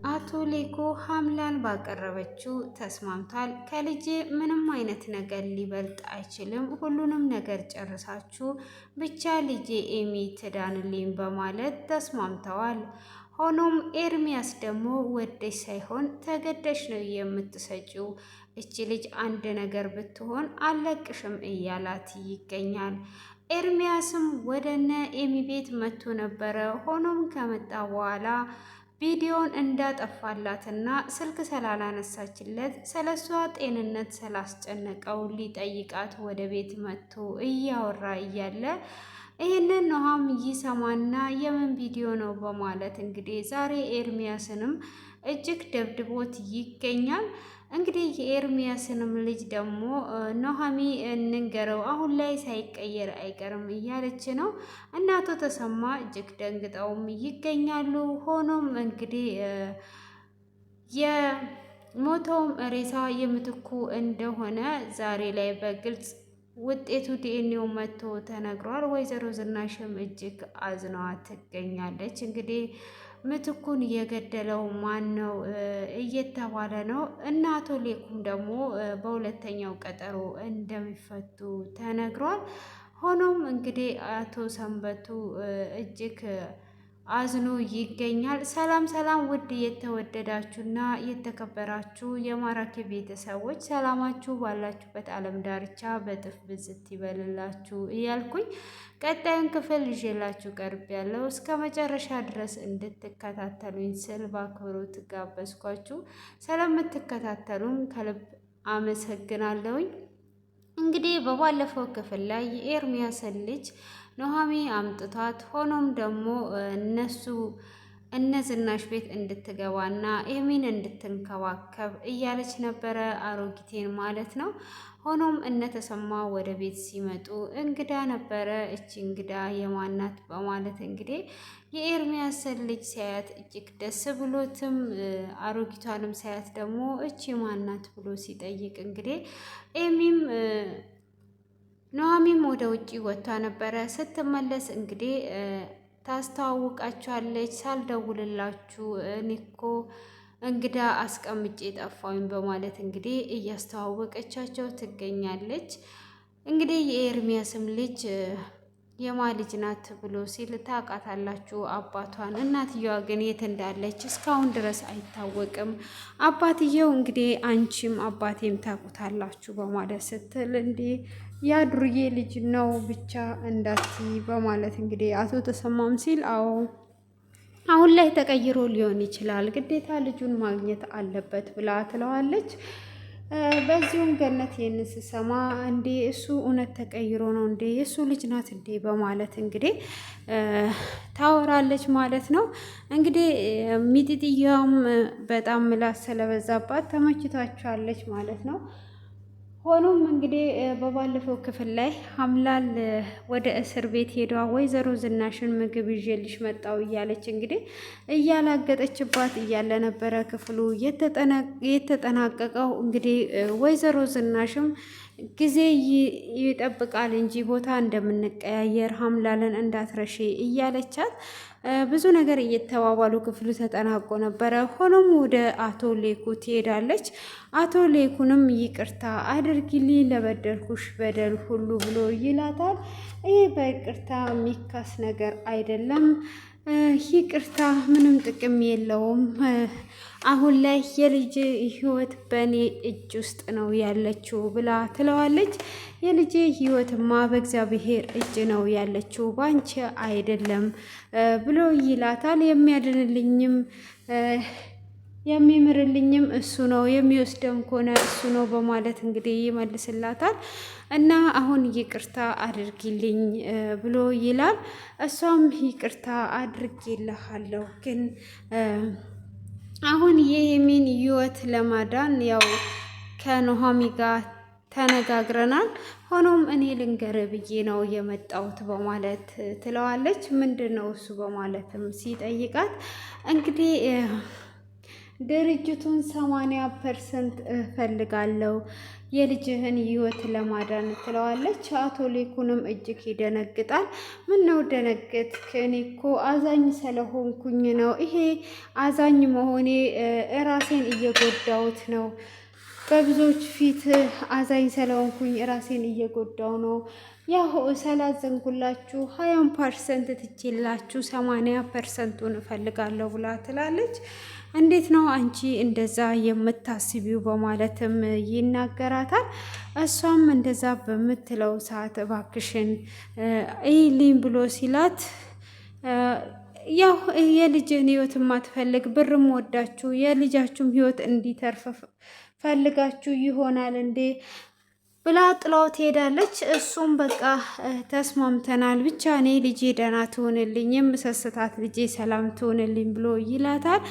አቶ ሌኮ ሀምላን ባቀረበችው ተስማምቷል። ከልጄ ምንም አይነት ነገር ሊበልጥ አይችልም፣ ሁሉንም ነገር ጨርሳችሁ ብቻ ልጄ ኤሚ ትዳንልኝ በማለት ተስማምተዋል። ሆኖም ኤርሚያስ ደግሞ ወደሽ ሳይሆን ተገደሽ ነው የምትሰጪው፣ እቺ ልጅ አንድ ነገር ብትሆን አለቅሽም እያላት ይገኛል። ኤርሚያስም ወደነ ኤሚ ቤት መጥቶ ነበረ። ሆኖም ከመጣ በኋላ ቪዲዮን እንዳጠፋላትና ስልክ ስላላነሳችለት ስለሷ ጤንነት ስላስጨነቀው ሊጠይቃት ወደ ቤት መጥቶ እያወራ እያለ ይህንን ኑሃም ይሰማና የምን ቪዲዮ ነው በማለት እንግዲህ ዛሬ ኤርሚያስንም እጅግ ደብድቦት ይገኛል። እንግዲህ የኤርሚያስንም ልጅ ደግሞ ኑሃሚ እንንገረው አሁን ላይ ሳይቀየር አይቀርም እያለች ነው። እናቶ ተሰማ እጅግ ደንግጠውም ይገኛሉ። ሆኖም እንግዲህ የሞተውም ሬሳ የምትኩ እንደሆነ ዛሬ ላይ በግልጽ ውጤቱ ዲኤንኤው መጥቶ ተነግሯል። ወይዘሮ ዝናሽም እጅግ አዝነዋ ትገኛለች። እንግዲህ ምትኩን የገደለው ማን ነው እየተባለ ነው። እና አቶ ሌኩም ደግሞ በሁለተኛው ቀጠሮ እንደሚፈቱ ተነግሯል። ሆኖም እንግዲህ አቶ ሰንበቱ እጅግ አዝኖ ይገኛል። ሰላም ሰላም! ውድ የተወደዳችሁና የተከበራችሁ የማራኪ ቤተሰቦች ሰላማችሁ ባላችሁበት ዓለም ዳርቻ በጥፍ ብዝት ይበልላችሁ እያልኩኝ ቀጣዩን ክፍል ይዤላችሁ ቀርብ ያለው እስከ መጨረሻ ድረስ እንድትከታተሉኝ ስል በአክብሮት ጋበዝኳችሁ። ስለምትከታተሉም ከልብ አመሰግናለሁኝ። እንግዲህ በባለፈው ክፍል ላይ የኤርሚያስን ልጅ ኑሃሚ አምጥቷት ሆኖም ደግሞ እነ ዝናሽ ቤት እንድትገባና ኤሚን እንድትንከባከብ እያለች ነበረ፣ አሮጊቴን ማለት ነው። ሆኖም እነተሰማ ወደ ቤት ሲመጡ እንግዳ ነበረ። እቺ እንግዳ የማናት በማለት እንግዲህ የኤርሚያስን ልጅ ሲያያት እጅግ ደስ ብሎትም አሮጊቷንም ሲያያት ደግሞ እቺ ማናት ብሎ ሲጠይቅ እንግዲህ ኤሚም ኑሃሚም ወደ ውጪ ወጥታ ነበረ። ስትመለስ እንግዲህ ታስተዋውቃቸዋለች። ሳልደውልላችሁ እኔ እኮ እንግዳ አስቀምጬ ጠፋሁኝ በማለት እንግዲህ እያስተዋወቀቻቸው ትገኛለች። እንግዲህ የኤርሚያስም ልጅ የማ ልጅ ናት ብሎ ሲል ታውቃታላችሁ አባቷን። እናትየዋ ግን የት እንዳለች እስካሁን ድረስ አይታወቅም። አባትየው እንግዲህ አንቺም አባቴም ታውቁታላችሁ በማለት ስትል እንዲህ ያዱርዬ ልጅ ነው ብቻ እንዳትዪ በማለት እንግዲህ አቶ ተሰማም ሲል አዎ አሁን ላይ ተቀይሮ ሊሆን ይችላል፣ ግዴታ ልጁን ማግኘት አለበት ብላ ትለዋለች። በዚሁም ገነት ይህን ስሰማ እንዴ እሱ እውነት ተቀይሮ ነው እንዴ የእሱ ልጅ ናት እንዴ በማለት እንግዲህ ታወራለች ማለት ነው። እንግዲህ ሚጢጥያም በጣም ምላስ ስለበዛባት ተመችቷቸዋለች ማለት ነው። ሆኖም እንግዲህ በባለፈው ክፍል ላይ ሀምላል ወደ እስር ቤት ሄዷ ወይዘሮ ዝናሽን ምግብ ይዤልሽ መጣው እያለች እንግዲህ እያላገጠችባት እያለ ነበረ ክፍሉ የተጠናቀቀው። እንግዲህ ወይዘሮ ዝናሽም ጊዜ ይጠብቃል እንጂ ቦታ እንደምንቀያየር ሀምላልን እንዳትረሺ እያለቻት ብዙ ነገር እየተባባሉ ክፍሉ ተጠናቆ ነበረ። ሆኖም ወደ አቶ ሌኩ ትሄዳለች። አቶ ሌኩንም ይቅርታ አድርጊልኝ ለበደልኩሽ በደል ሁሉ ብሎ ይላታል። ይህ በይቅርታ የሚካስ ነገር አይደለም። ይቅርታ ምንም ጥቅም የለውም። አሁን ላይ የልጅ ህይወት በእኔ እጅ ውስጥ ነው ያለችው ብላ ትለዋለች። የልጅ ህይወትማ በእግዚአብሔር እጅ ነው ያለችው ባንቺ አይደለም ብሎ ይላታል። የሚያድንልኝም የሚምርልኝም እሱ ነው፣ የሚወስደም ከሆነ እሱ ነው በማለት እንግዲህ ይመልስላታል። እና አሁን ይቅርታ አድርጊልኝ ብሎ ይላል። እሷም ይቅርታ አድርጌልሃለሁ፣ ግን አሁን የሄሚን ህይወት ለማዳን ያው ከኑሃሚ ጋር ተነጋግረናል። ሆኖም እኔ ልንገር ብዬ ነው የመጣሁት በማለት ትለዋለች። ምንድን ነው እሱ በማለትም ሲጠይቃት እንግዲህ ድርጅቱን 80% እፈልጋለሁ የልጅህን ህይወት ለማዳን ትለዋለች። አቶ ሌኩንም እጅግ ይደነግጣል። ምን ነው ደነገጥክ? እኔ እኮ አዛኝ ስለሆንኩኝ ነው። ይሄ አዛኝ መሆኔ ራሴን እየጎዳሁት ነው። በብዙዎች ፊት አዛኝ ስለሆንኩኝ ራሴን እየጎዳው ነው። ያው ስላዘንኩላችሁ 20% ትችላችሁ 80%ን እፈልጋለሁ ብላ ትላለች። እንዴት ነው አንቺ እንደዛ የምታስቢው? በማለትም ይናገራታል። እሷም እንደዛ በምትለው ሰዓት እባክሽን ይልኝ ብሎ ሲላት ያው የልጅን ህይወት ማትፈልግ ብርም ወዳችሁ የልጃችሁም ህይወት እንዲተርፍ ፈልጋችሁ ይሆናል እንዴ ብላ ጥላው ትሄዳለች። እሱም በቃ ተስማምተናል፣ ብቻ እኔ ልጄ ደህና ትሆንልኝ፣ የምሰስታት ልጄ ሰላም ትሆንልኝ ብሎ ይላታል።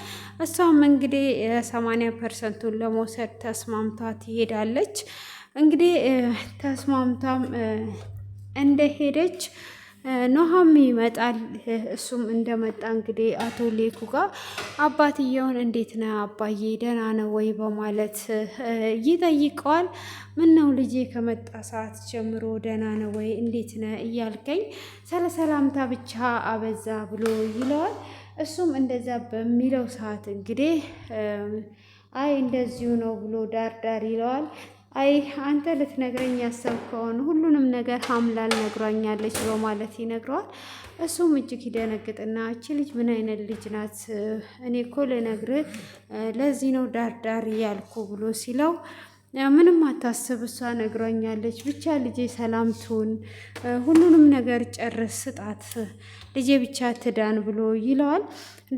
እሷም እንግዲህ 80%ን ለመውሰድ ተስማምታ ትሄዳለች። እንግዲህ ተስማምታም እንደሄደች ኑሃም ይመጣል። እሱም እንደመጣ እንግዲህ አቶ ሌኩ ጋር አባትየውን እንዴት ነህ አባዬ ደህና ነው ወይ በማለት ይጠይቀዋል። ምን ነው ልጄ ከመጣ ሰዓት ጀምሮ ደህና ነው ወይ እንዴት ነህ እያልከኝ ስለ ሰላምታ ብቻ አበዛ ብሎ ይለዋል። እሱም እንደዛ በሚለው ሰዓት እንግዲህ አይ እንደዚሁ ነው ብሎ ዳር ይለዋል። አይ አንተ ልትነግረኝ ያሰብከውን ሁሉንም ነገር ሀምላል ነግሯኛለች በማለት ይነግረዋል። እሱም እጅግ ይደነግጥና እቺ ልጅ ምን አይነት ልጅ ናት? እኔ እኮ ልነግርህ ለዚህ ነው ዳር ያልኩ ብሎ ሲለው ምንም አታስብ፣ እሷ ነግሯኛለች፣ ብቻ ልጄ ሰላም ትሁን፣ ሁሉንም ነገር ጨርስ ስጣት፣ ልጄ ብቻ ትዳን ብሎ ይለዋል።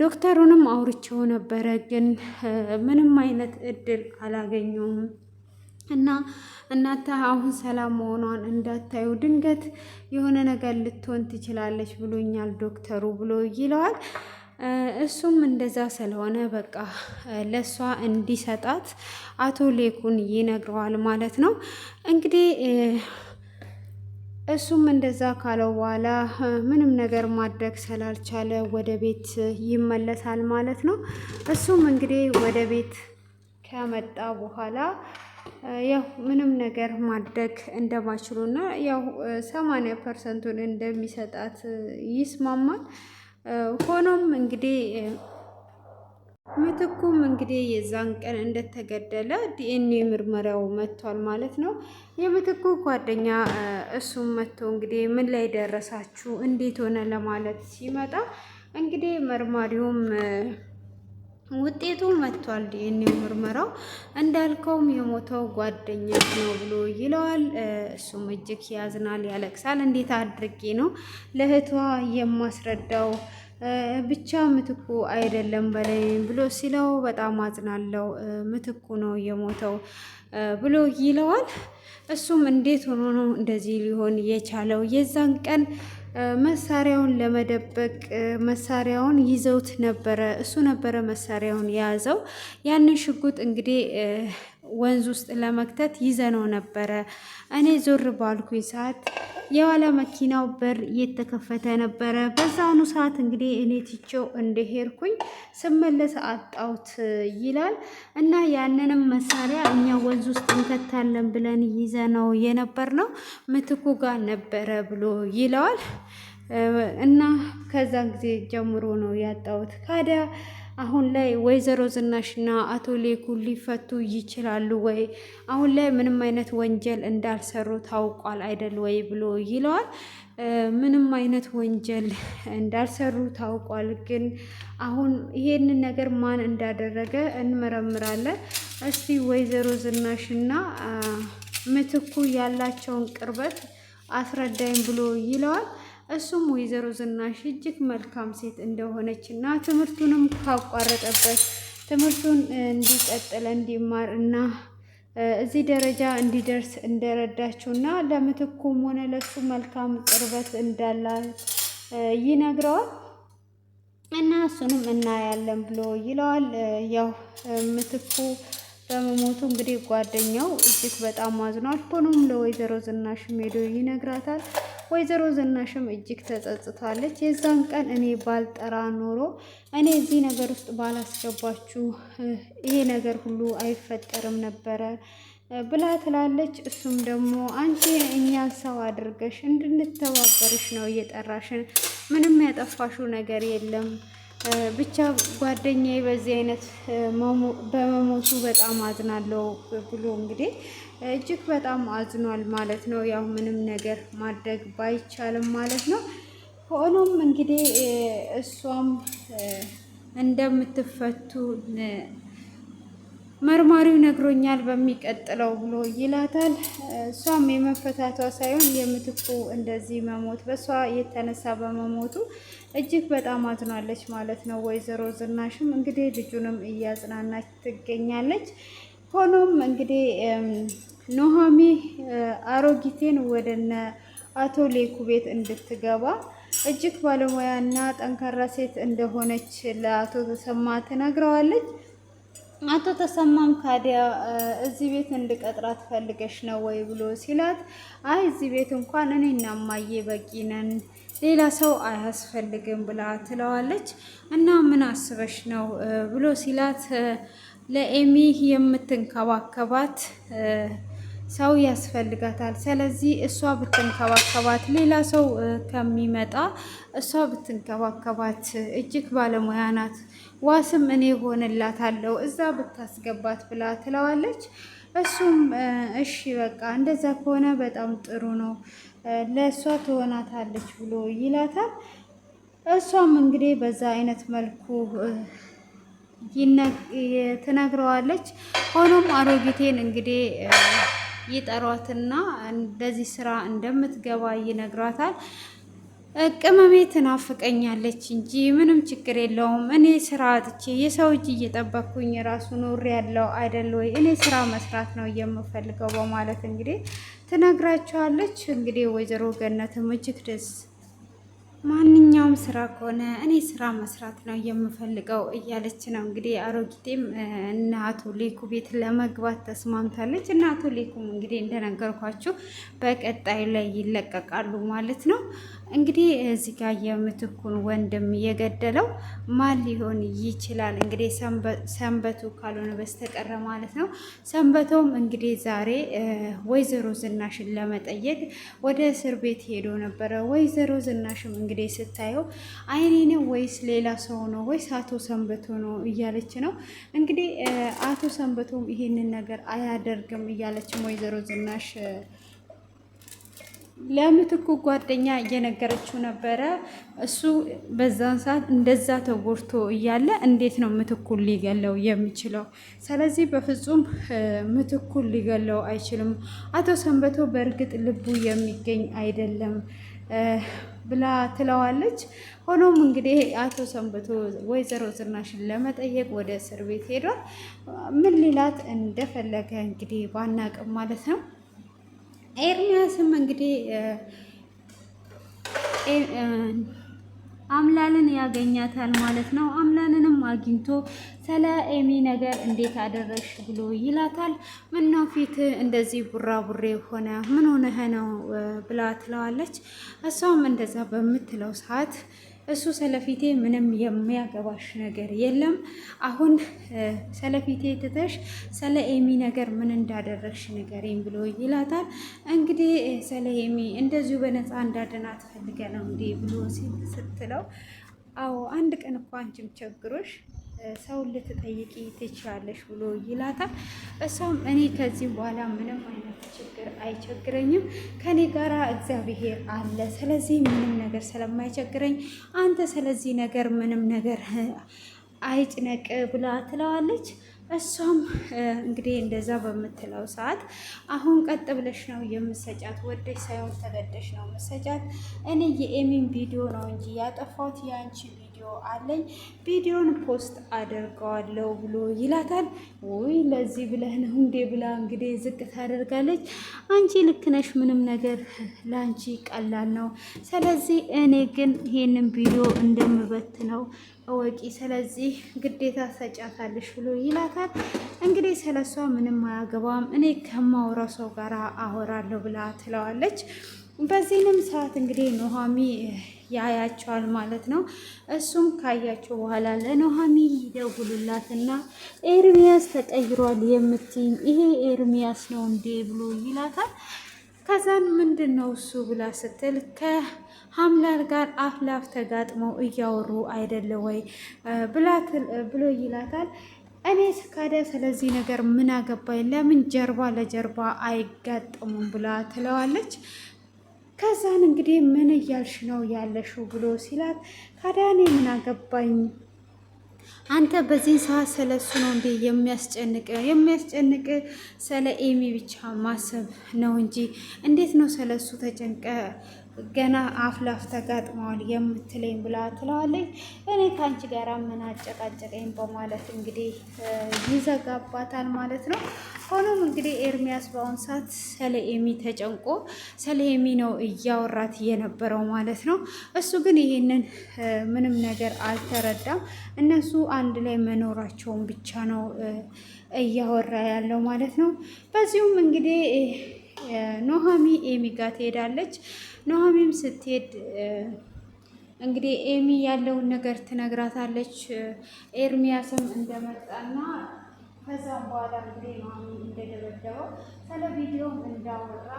ዶክተሩንም አውርቼው ነበረ ግን ምንም አይነት እድል አላገኘውም እና እናንተ አሁን ሰላም መሆኗን እንዳታዩ ድንገት የሆነ ነገር ልትሆን ትችላለች ብሎኛል ዶክተሩ ብሎ ይለዋል። እሱም እንደዛ ስለሆነ በቃ ለሷ እንዲሰጣት አቶ ሌኩን ይነግረዋል ማለት ነው። እንግዲህ እሱም እንደዛ ካለው በኋላ ምንም ነገር ማድረግ ስላልቻለ ወደ ቤት ይመለሳል ማለት ነው። እሱም እንግዲህ ወደ ቤት ከመጣ በኋላ ያው ምንም ነገር ማድረግ እንደማይችሉና ያው 80%ን እንደሚሰጣት ይስማማል። ሆኖም እንግዲህ ምትኩም እንግዲህ የዛን ቀን እንደተገደለ ዲኤንኤ ምርመራው መጥቷል ማለት ነው። የምትኩ ጓደኛ እሱም መጥቶ እንግዲህ ምን ላይ ደረሳችሁ እንዴት ሆነ ለማለት ሲመጣ እንግዲህ መርማሪውም ውጤቱ መጥቷል። ዲኤንኤ ምርመራው እንዳልከውም የሞተው ጓደኛ ነው ብሎ ይለዋል። እሱም እጅግ ያዝናል፣ ያለቅሳል። እንዴት አድርጌ ነው ለእህቷ የማስረዳው? ብቻ ምትኩ አይደለም በላይ ብሎ ሲለው በጣም አዝናለው፣ ምትኩ ነው የሞተው ብሎ ይለዋል። እሱም እንዴት ሆኖ ነው እንደዚህ ሊሆን የቻለው? የዛን ቀን መሳሪያውን ለመደበቅ መሳሪያውን ይዘውት ነበረ። እሱ ነበረ መሳሪያውን የያዘው። ያንን ሽጉጥ እንግዲህ ወንዝ ውስጥ ለመክተት ይዘነው ነበረ። እኔ ዞር ባልኩኝ ሰዓት የኋላ መኪናው በር እየተከፈተ ነበረ። በዛኑ ሰዓት እንግዲህ እኔ ትቼው እንደሄድኩኝ ስመለስ አጣሁት ይላል። እና ያንንም መሳሪያ እኛ ወንዝ ውስጥ እንከታለን ብለን ይዘነው የነበርነው ምትኩ ጋር ነበረ ብሎ ይለዋል። እና ከዛን ጊዜ ጀምሮ ነው ያጣሁት። ካዲያ አሁን ላይ ወይዘሮ ዝናሽና አቶ ሌኩ ሊፈቱ ይችላሉ ወይ? አሁን ላይ ምንም አይነት ወንጀል እንዳልሰሩ ታውቋል አይደል ወይ ብሎ ይለዋል። ምንም አይነት ወንጀል እንዳልሰሩ ታውቋል፣ ግን አሁን ይሄንን ነገር ማን እንዳደረገ እንመረምራለን። እስቲ ወይዘሮ ዝናሽና ምትኩ ያላቸውን ቅርበት አስረዳኝ ብሎ ይለዋል። እሱም ወይዘሮ ዝናሽ እጅግ መልካም ሴት እንደሆነች እና ትምህርቱንም ካቋረጠበት ትምህርቱን እንዲቀጥል እንዲማር እና እዚህ ደረጃ እንዲደርስ እንደረዳችው እና ለምትኩም ሆነ ለሱ መልካም ቅርበት እንዳላት ይነግረዋል። እና እሱንም እናያለን ብሎ ይለዋል። ያው ምትኩ በመሞቱ እንግዲህ ጓደኛው እጅግ በጣም አዝኗል። ሆኖም ለወይዘሮ ዝናሽ ሄዶ ይነግራታል። ወይዘሮ ዝናሽም እጅግ ተጸጽታለች። የዛን ቀን እኔ ባልጠራ ኖሮ እኔ እዚህ ነገር ውስጥ ባላስገባችሁ ይሄ ነገር ሁሉ አይፈጠርም ነበረ ብላ ትላለች። እሱም ደግሞ አንቺ እኛን ሰው አድርገሽ እንድንተባበርሽ ነው እየጠራሽን፣ ምንም ያጠፋሽው ነገር የለም ብቻ ጓደኛዬ በዚህ አይነት በመሞቱ በጣም አዝናለሁ ብሎ እንግዲህ እጅግ በጣም አዝኗል ማለት ነው። ያው ምንም ነገር ማድረግ ባይቻልም ማለት ነው። ሆኖም እንግዲህ እሷም እንደምትፈቱ መርማሪው ነግሮኛል በሚቀጥለው ብሎ ይላታል። እሷም የመፈታቷ ሳይሆን የምትኩ እንደዚህ መሞት በእሷ የተነሳ በመሞቱ እጅግ በጣም አዝናለች ማለት ነው። ወይዘሮ ዝናሽም እንግዲህ ልጁንም እያጽናናች ትገኛለች። ሆኖም እንግዲህ ኑሃሚ አሮጊቴን ወደነ አቶ ሌኩ ቤት እንድትገባ እጅግ ባለሙያና ጠንካራ ሴት እንደሆነች ለአቶ ተሰማ ትነግረዋለች። አቶ ተሰማም ካዲያ እዚህ ቤት እንድቀጥራት ፈልገሽ ነው ወይ ብሎ ሲላት፣ አይ እዚህ ቤት እንኳን እኔና እማዬ በቂ ነን፣ ሌላ ሰው አያስፈልግም ብላ ትለዋለች። እና ምን አስበሽ ነው ብሎ ሲላት፣ ለኤሚ የምትንከባከባት ሰው ያስፈልጋታል። ስለዚህ እሷ ብትንከባከባት ሌላ ሰው ከሚመጣ እሷ ብትንከባከባት እጅግ ባለሙያ ናት፣ ዋስም እኔ ሆንላታለሁ እዛ ብታስገባት ብላ ትለዋለች። እሱም እሺ በቃ እንደዛ ከሆነ በጣም ጥሩ ነው፣ ለእሷ ትሆናታለች ብሎ ይላታል። እሷም እንግዲህ በዛ አይነት መልኩ ትነግረዋለች። ሆኖም አሮጊቴን እንግዲህ ይጠሯትና እንደዚህ ስራ እንደምትገባ ይነግሯታል። ቅመሜ ትናፍቀኛለች እንጂ ምንም ችግር የለውም፣ እኔ ስራ አጥቼ የሰው እጅ እየጠበኩኝ ራሱ ኖሬ ያለው አይደል ወይ፣ እኔ ስራ መስራት ነው የምፈልገው በማለት እንግዲህ ትነግራቸዋለች። እንግዲህ ወይዘሮ ገነትም እጅግ ደስ ማንኛውም ስራ ከሆነ እኔ ስራ መስራት ነው የምፈልገው እያለች ነው እንግዲህ አሮጊቴም እና አቶ ሌኩ ቤት ለመግባት ተስማምታለች። እና አቶ ሌኩም እንግዲህ እንደነገርኳችሁ በቀጣይ ላይ ይለቀቃሉ ማለት ነው። እንግዲህ እዚህ ጋር የምትኩን ወንድም የገደለው ማን ሊሆን ይችላል? እንግዲህ ሰንበቱ ካልሆነ በስተቀረ ማለት ነው። ሰንበቶም እንግዲህ ዛሬ ወይዘሮ ዝናሽን ለመጠየቅ ወደ እስር ቤት ሄዶ ነበረ። ወይዘሮ ዝናሽም እንግዲህ ስታየው አይኔ ነው ወይስ ሌላ ሰው ነው ወይስ አቶ ሰንበቱ ነው እያለች ነው እንግዲህ። አቶ ሰንበቱም ይሄንን ነገር አያደርግም እያለችም ወይዘሮ ዝናሽ ለምትኩ ጓደኛ እየነገረችው ነበረ። እሱ በዛን ሰዓት እንደዛ ተጎድቶ እያለ እንዴት ነው ምትኩን ሊገለው የሚችለው? ስለዚህ በፍጹም ምትኩን ሊገለው አይችልም። አቶ ሰንበቶ በእርግጥ ልቡ የሚገኝ አይደለም ብላ ትለዋለች። ሆኖም እንግዲህ አቶ ሰንበቶ ወይዘሮ ዝናሽን ለመጠየቅ ወደ እስር ቤት ሄዷል። ምን ሊላት እንደፈለገ እንግዲህ ባናቅም ማለት ነው። ኤርሚያስም እንግዲህ አምላልን ያገኛታል ማለት ነው። አምላልንም አግኝቶ ስለ ኤሚ ነገር እንዴት አደረሽ ብሎ ይላታል። ምነው ፊት እንደዚህ ቡራቡሬ ሆነ ምን ሆነህ ነው ብላ ትለዋለች። እሷም እንደዛ በምትለው ሰዓት እሱ ስለፊቴ ምንም የሚያገባሽ ነገር የለም፣ አሁን ስለፊቴ ትተሽ ስለ ኤሚ ነገር ምን እንዳደረግሽ ንገሪኝ ብሎ ይላታል። እንግዲህ ስለ ኤሚ እንደዚሁ በነፃ እንዳድናት ፈልገ ነው እንዲህ ብሎ ስትለው፣ አዎ አንድ ቀን እኮ አንቺም ቸግሮሽ ሰውን ልትጠይቂ ትችያለሽ ብሎ ይላታል። እሷም እኔ ከዚህ በኋላ ምንም አይነት ችግር አይቸግረኝም፣ ከኔ ጋራ እግዚአብሔር አለ፣ ስለዚህ ምንም ነገር ስለማይቸግረኝ አንተ ስለዚህ ነገር ምንም ነገር አይጭነቅ ብላ ትለዋለች። እሷም እንግዲህ እንደዛ በምትለው ሰዓት አሁን ቀጥ ብለሽ ነው የምሰጫት፣ ወደሽ ሳይሆን ተገደሽ ነው የምሰጫት። እኔ የኤሚን ቪዲዮ ነው እንጂ ያጠፋሁት የአንቺ ቪዲዮ አለኝ፣ ቪዲዮን ፖስት አደርገዋለሁ ብሎ ይላታል። ውይ ለዚህ ብለህ ነው እንዴ ብላ እንግዲህ ዝቅ ታደርጋለች። አንቺ ልክ ነሽ፣ ምንም ነገር ለአንቺ ቀላል ነው። ስለዚህ እኔ ግን ይሄንን ቪዲዮ እንደምበት ነው እወቂ፣ ስለዚህ ግዴታ ሰጫታለሽ ብሎ ይላታል። እንግዲህ ስለሷ ምንም አያገባም፣ እኔ ከማወራው ሰው ጋር አወራለሁ ብላ ትለዋለች። በዚህንም ሰዓት እንግዲህ ኑሃሚ ያያቸዋል ማለት ነው። እሱም ካያቸው በኋላ ለኑሃሚ ይደውሉላትና ኤርሚያስ ተቀይሯል የምትይኝ ይሄ ኤርሚያስ ነው እንዴ ብሎ ይላታል። ከዛን ምንድን ነው እሱ ብላ ስትል ከሀምላል ጋር አፍ ላፍ ተጋጥመው እያወሩ አይደለ ወይ ብሎ ይላታል። እኔ ስካደ ስለዚህ ነገር ምን አገባኝ፣ ለምን ጀርባ ለጀርባ አይጋጠሙም ብላ ትለዋለች። ከዛን እንግዲህ ምን እያልሽ ነው ያለሽው ብሎ ሲላት፣ ታዲያ እኔ ምን አገባኝ፣ አንተ በዚህ ሰዓት ስለሱ ነው እንዴ የሚያስጨንቅ ስለ ኤሚ ብቻ ማሰብ ነው እንጂ እንዴት ነው ስለሱ ተጨንቀ ገና አፍላፍ ተጋጥመዋል የምትለኝ ብላ ትለዋለች። እኔ ከአንቺ ጋር ምን አጨቃጨቀኝ በማለት እንግዲህ ይዘጋባታል ማለት ነው። ሆኖም እንግዲህ ኤርሚያስ በአሁኑ ሰዓት ስለ ኤሚ ተጨንቆ ስለ ኤሚ ነው እያወራት የነበረው ማለት ነው። እሱ ግን ይሄንን ምንም ነገር አልተረዳም። እነሱ አንድ ላይ መኖራቸውን ብቻ ነው እያወራ ያለው ማለት ነው። በዚሁም እንግዲህ ኑሃሚ ኤሚ ጋር ትሄዳለች። ኑሃሚም ስትሄድ እንግዲህ ኤሚ ያለውን ነገር ትነግራታለች። ኤርሚያስም እንደመጣና ከዛም በኋላ እንግዲህ ኑሃሚ እንደደበደበው ስለ ቪዲዮም እንዳወራ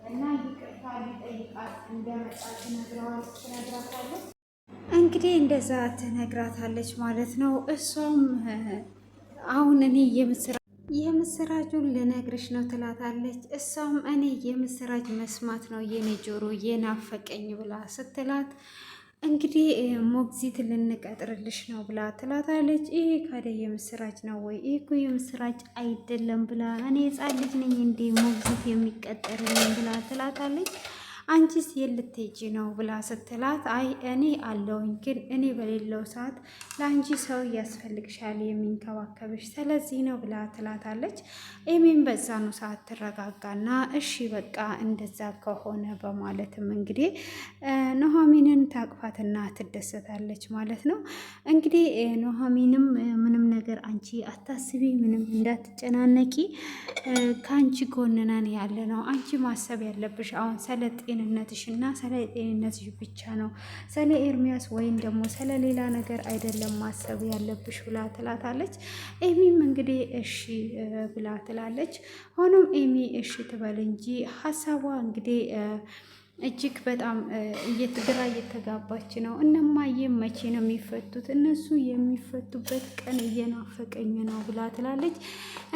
እና ይቅርታ ሊጠይቃት እንደመጣ ትነግራታለች። እንግዲህ እንደዛ ትነግራታለች ማለት ነው። እሷም አሁን እኔ የምስራቹን ልነግርሽ ነው ትላታለች። እሷም እኔ የምስራች መስማት ነው የኔ ጆሮ የናፈቀኝ ብላ ስትላት፣ እንግዲህ ሞግዚት ልንቀጥርልሽ ነው ብላ ትላታለች። ይሄ ካደ የምስራች ነው ወይ? ይሄ እኮ የምስራች አይደለም ብላ፣ እኔ ሕፃን ልጅ ነኝ እንዴ ሞግዚት የሚቀጠርልኝ ብላ ትላታለች። አንቺስ የልትሄጂ ነው ብላ ስትላት፣ አይ እኔ አለውኝ፣ ግን እኔ በሌለው ሰዓት ለአንቺ ሰው ያስፈልግሻል የሚንከባከብሽ፣ ስለዚህ ነው ብላ ትላታለች። ኤሚን በዛኑ ሰዓት ትረጋጋና እሺ በቃ እንደዛ ከሆነ በማለትም እንግዲህ ኑሃሚንን ታቅፋትና ትደሰታለች ማለት ነው። እንግዲህ ኑሃሚንም ምንም ነገር አንቺ አታስቢ፣ ምንም እንዳትጨናነቂ፣ ከአንቺ ጎንነን ያለ ነው። አንቺ ማሰብ ያለብሽ አሁን ስለ ጤንነትሽ እና ስለ ጤንነትሽ ብቻ ነው፣ ስለ ኤርሚያስ ወይም ደግሞ ስለ ሌላ ነገር አይደለም ማሰብ ያለብሽ ብላ ትላታለች። ኤሚም እንግዲህ እሺ ብላ ትላለች። ሆኖም ኤሚ እሺ ትበል እንጂ ሀሳቧ እንግዲህ እጅግ በጣም ግራ እየተጋባች ነው። እነማዬ መቼ ነው የሚፈቱት? እነሱ የሚፈቱበት ቀን እየናፈቀኝ ነው ብላ ትላለች።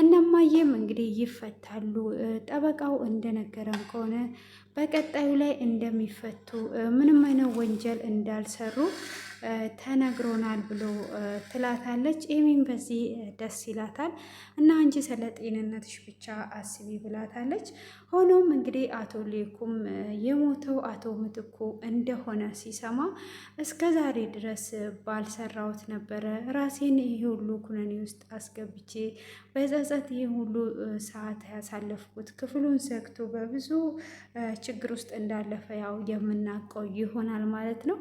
እነማዬም እንግዲህ ይፈታሉ፣ ጠበቃው እንደነገረን ከሆነ በቀጣዩ ላይ እንደሚፈቱ፣ ምንም አይነት ወንጀል እንዳልሰሩ ተነግሮናል ብሎ ትላታለች። ኤሚን በዚህ ደስ ይላታል እና አንቺ ስለ ጤንነትሽ ብቻ አስቢ ብላታለች። ሆኖም እንግዲህ አቶ ሌኩም የሞተው አቶ ምትኩ እንደሆነ ሲሰማ እስከ ዛሬ ድረስ ባልሰራሁት ነበረ ራሴን ይሄ ሁሉ ኩነኔ ውስጥ አስገብቼ በጸጸት ይሄ ሁሉ ሰዓት ያሳለፍኩት፣ ክፍሉን ዘግቶ በብዙ ችግር ውስጥ እንዳለፈ ያው የምናውቀው ይሆናል ማለት ነው።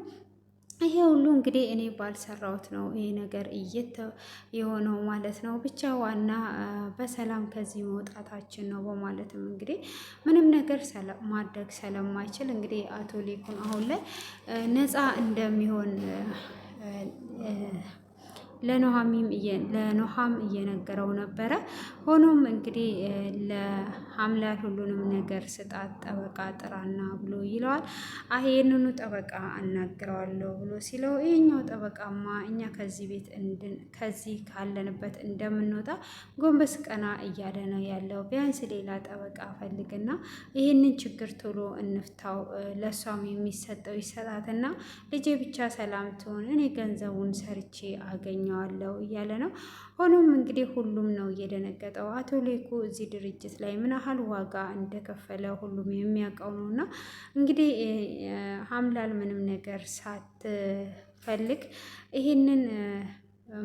ይሄ ሁሉ እንግዲህ እኔ ባልሰራሁት ነው ይሄ ነገር የሆነው ማለት ነው። ብቻ ዋና በሰላም ከዚህ መውጣታችን ነው በማለትም እንግዲህ ምንም ነገር ማድረግ ስለማይችል እንግዲህ አቶ ሌኩን አሁን ላይ ነፃ እንደሚሆን ለኑሃም እየነገረው ነበረ። ሆኖም እንግዲህ ለሀምላል ሁሉንም ነገር ስጣት፣ ጠበቃ ጥራና ብሎ ይለዋል። ይህንኑ ጠበቃ አናግረዋለሁ ብሎ ሲለው፣ ይህኛው ጠበቃማ እኛ ከዚህ ቤት ከዚህ ካለንበት እንደምንወጣ ጎንበስ ቀና እያለ ነው ያለው። ቢያንስ ሌላ ጠበቃ ፈልግና ይህንን ችግር ቶሎ እንፍታው፣ ለእሷም የሚሰጠው ይሰጣትና ልጄ ብቻ ሰላም ትሆን፣ እኔ ገንዘቡን ሰርቼ አገኘዋለሁ እያለ ነው። ሆኖም እንግዲህ ሁሉም ነው እየደነገጠው። አቶ ሌኩ እዚህ ድርጅት ላይ ምን ያህል ዋጋ እንደከፈለ ሁሉም የሚያውቀው ነው። እና እንግዲህ ሀምላል ምንም ነገር ሳትፈልግ ይህንን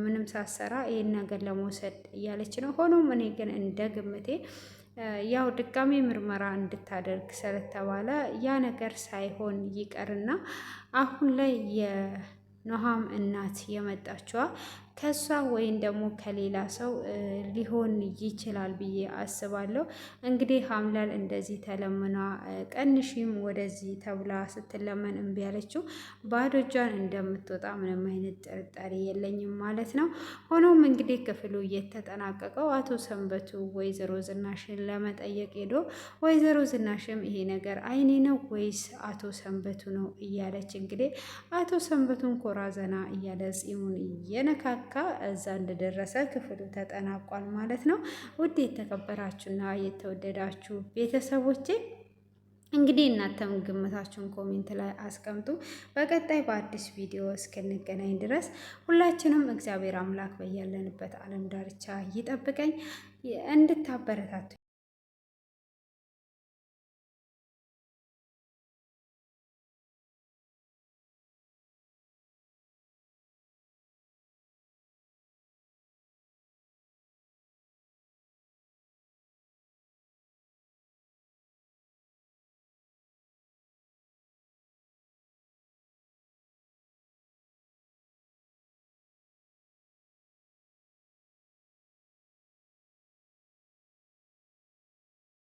ምንም ሳትሰራ ይህን ነገር ለመውሰድ እያለች ነው። ሆኖም እኔ ግን እንደ ግምቴ ያው ድጋሜ ምርመራ እንድታደርግ ስለተባለ ያ ነገር ሳይሆን ይቀርና አሁን ላይ የኑሃም እናት የመጣችዋ ከሷ ወይም ደግሞ ከሌላ ሰው ሊሆን ይችላል ብዬ አስባለሁ። እንግዲህ ሀምላል እንደዚህ ተለምና ቀንሺም ወደዚህ ተብላ ስትለመን እምቢ ያለችው ባዶ እጇን እንደምትወጣ ምንም አይነት ጥርጣሬ የለኝም ማለት ነው። ሆኖም እንግዲህ ክፍሉ እየተጠናቀቀው አቶ ሰንበቱ ወይዘሮ ዝናሽን ለመጠየቅ ሄዶ ወይዘሮ ዝናሽም ይሄ ነገር አይኔ ነው ወይስ አቶ ሰንበቱ ነው እያለች እንግዲህ አቶ ሰንበቱን ኮራ ዘና እያለ ፂሙን እየነካካ እዛ እንደደረሰ ክፍሉ ተጠናቋል ማለት ነው። ውድ የተከበራችሁና የተወደዳችሁ ቤተሰቦቼ እንግዲህ እናንተም ግምታችሁን ኮሜንት ላይ አስቀምጡ። በቀጣይ በአዲስ ቪዲዮ እስክንገናኝ ድረስ ሁላችንም እግዚአብሔር አምላክ በያለንበት ዓለም ዳርቻ ይጠብቀኝ። እንድታበረታቱ